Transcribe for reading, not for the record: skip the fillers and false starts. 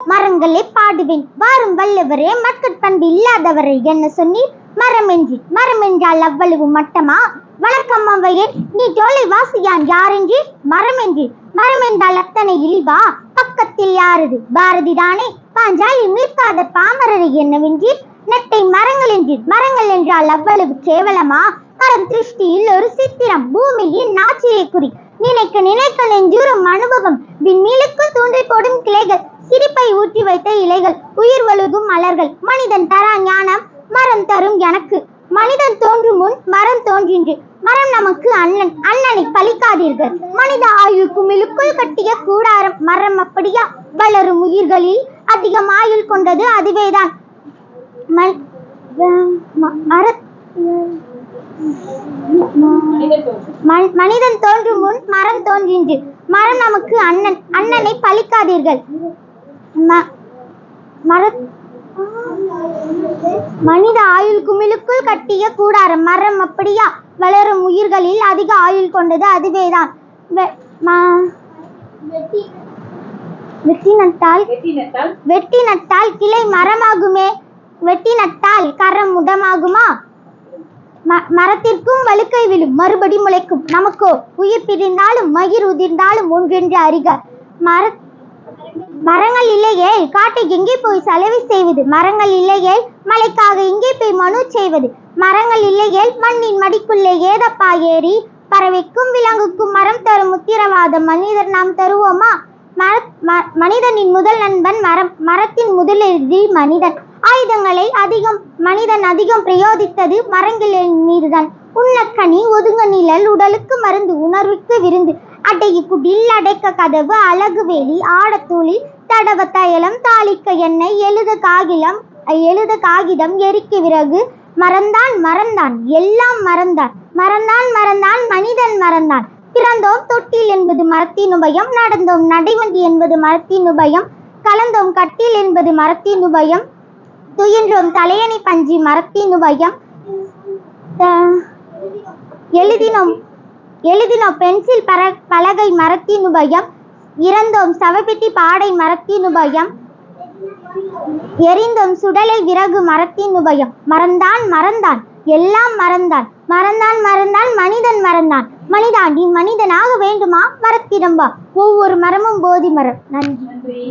மரங்களை பாடுவேன் வாரும் வல்லவரே மக்கட்பண்பு இல்லாதவரை என்ன சொன்னீர் மரம் என்றீர். மரம் என்றால் அவ்வளவு மட்டமா? வணக்கம் அவையே, நீ ஜோலை வாசியான் யாரென்றீர் மரம் என்றீர். மரம் என்றால் அத்தனை இழிவா? பக்கத்தில் யாரது பாரதி தானே. பாஞ்சாலி மீட்காத பாமரரை என்னவென்றீர் நெட்டை மரங்கள் என்றீர். மரங்கள் என்றால் அவ்வளவு கேவலமா? மரம் திருஷ்டியில் ஒரு சித்திரம், பூமியின் நாச்சியை குறி. நினைக்க நினைக்க நெஞ்சூரும் அனுபவம், விண்மீளுக்கு தூண்டி போடும் கிளைகள், சிரிப்பை ஊற்றி வைத்த இலைகள், உயிர் ஒழுகும் மலர்கள். மனிதன் தரா ஞானம் மரம் தரும் எனக்கு. மனிதன் தோன்றும் முன் மரம் தோன்றின்று. மரம் நமக்கு அண்ணன், அண்ணனை பழிக்காதீர்கள். மனித ஆயுள் குமிழுக்குள் கட்டிய கூடாரம். மரம் அப்படியா? வளரும் உயிர்களில் அதிகம் ஆயுள் கொண்டது அதுவேதான். மனிதன் தோன்றும் முன் மரம் தோன்றின்று. மரம் நமக்கு அண்ணன், அண்ணனை பழிக்காதீர்கள். மனித ஆயுள் குமிழுக்குள் கட்டிய கூடாரம். மரம் அப்படியா? வளரும் உயிர்களில் அதிக ஆயுள் கொண்டது அதுவேதான். வெட்டி நட்டால் கிளை மரமாகுமே, வெட்டி நட்டால் கரம் உடமாகுமா? மரத்திற்கும் வழுக்கை விழும், மறுபடி முளைக்கும். நமக்கோ உயிர் பிரிந்தாலும் மயிர் உதிர்ந்தாலும் ஒன்றென்று அறிக. மரங்கள் இல்லையே காட்டை எங்கே போய் செலவு செய்வது? மரங்கள் இல்லையே மலைக்காக எங்கே போய் மனு செய்வது? மரங்கள் இல்லையே மண்ணின் மடிக்குள்ளே ஏதப்பா ஏறி? பறவைக்கும் விலங்குக்கும் மரம் தரும் உத்திரவாதம் மனிதர் நாம் தருவோமா? மனிதனின் முதல் நண்பன் மரம், மரத்தின் முதலெழுதி மனிதன். ஆயுதங்களை மனிதன் அதிகம் பிரயோகித்தது மரங்களின் மீதுதான். உண்ணக்கனி ஒதுங்க நிழல், உடலுக்கு மருந்து, உணர்வுக்கு விருந்து. அடையு குடில் அடைக்க கதவு, அழகு வேலி ஆடத்தூளி, தடவ தைலம், தாளிக்க எண்ணெய், எழுத காகிதம், எரிக்க விறகு. மறந்தான் மறந்தான் எல்லாம் மறந்தான். மறந்தான் மறந்தான் மனிதன் மறந்தான். பிறந்தோம் தொட்டில் என்பது மரத்தின் உபயம், நடந்தோம் நடைவண்டி என்பது மரத்தின் உபயம், கலந்தோம் கட்டில் என்பது மரத்தின் உபயம், துயின்றோம் தலையணி பஞ்சி மரத்தின் உபயம், எழுதினோம் பென்சில் பலகை மரத்தின் உபயம், இறந்தோம் சவப்பெட்டி பாடை மரத்தின் உபயம், எரிந்தோம் சுடலை விறகு மரத்தின் உபயம். மறந்தான் மறந்தான் எல்லாம் மறந்தான். மறந்தான் மறந்தான் மனிதன் மறந்தான். மனிதா, நீ மனிதனாக வேண்டுமா? மரத்திடம்பா, ஒவ்வொரு மரமும் போதி மரம். நன்றி.